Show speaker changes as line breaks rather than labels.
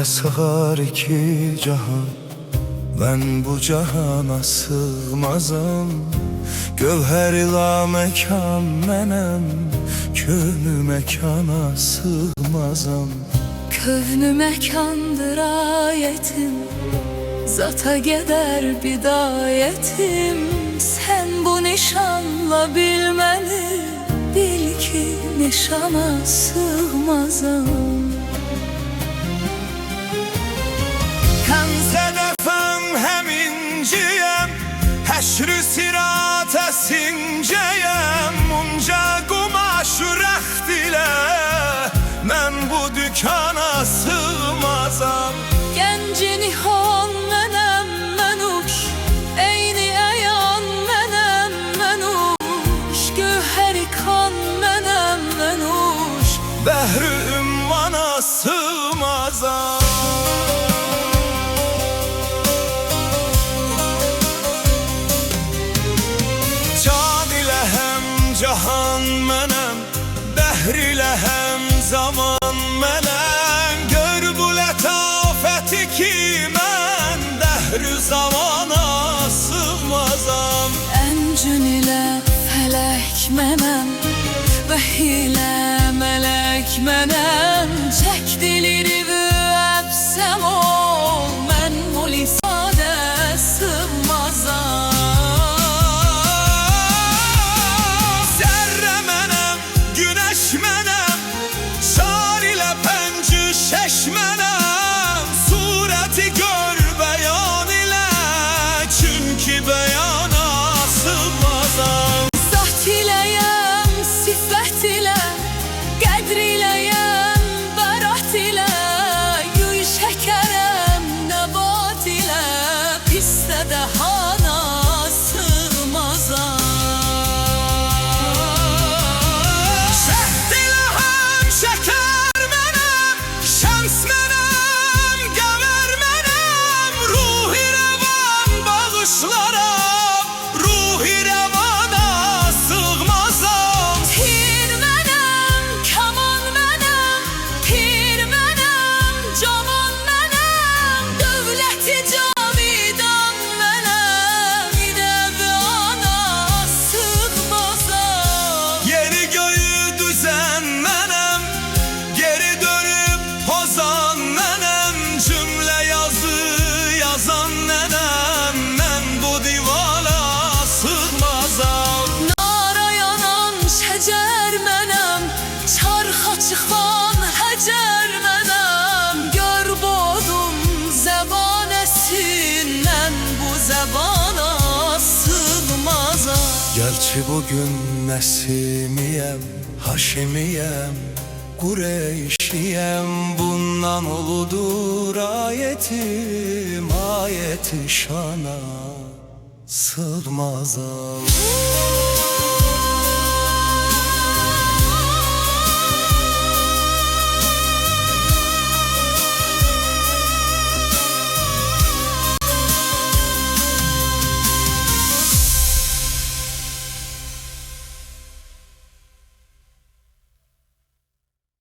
Nereye sığar iki cahan? Ben bu cahana sığmazam. Gövher-i mekan menem, könü mekana sığmazam.
Kövnü mekandır ayetim, zata gedər bidayetim. Sen bu nişanla bilmeli, bil ki nişana sığmazam.
Sedefem hem inciyem, həşr-ü sirata sincəyəm. Munca qumaş-ü rəxt ilə mən bu dükana sığmazam.
Genci nihan menem menuş, eyni əyan menem menuş. Gövheri kan menem menuş,
Bəhr-ü ünvana sığmazam. Cahan mənem, dəhr ilə həm zaman mənəm. Gör bu lətafəti ki mən dəhr-ü zamana sığmazam.
Əncün ilə fələk mənəm, vəhy ilə mələk mənəm. Çək dilini və əbsəm ol, mən bu lisadə sığmazam.
Şeşmenem, sureti gör beyan ile, çünkü beyana sığmazam.
Zat iləyəm, sifət ilə, qədr iləyəm, bərat ilə. Yüy şəkərəm, nəbat ilə, pisdə dəhana sığmazam.
Şəhd ilə həm şəkər
çıxan həcər mənəm. Gör bodum zəbanəsindən, bu zəbana sığmazam.
Gerçi bugün Nəsimiyəm, Haşimiyəm, Qureyşiyəm. Bundan uludur ayetim, ayeti şana sığmazam.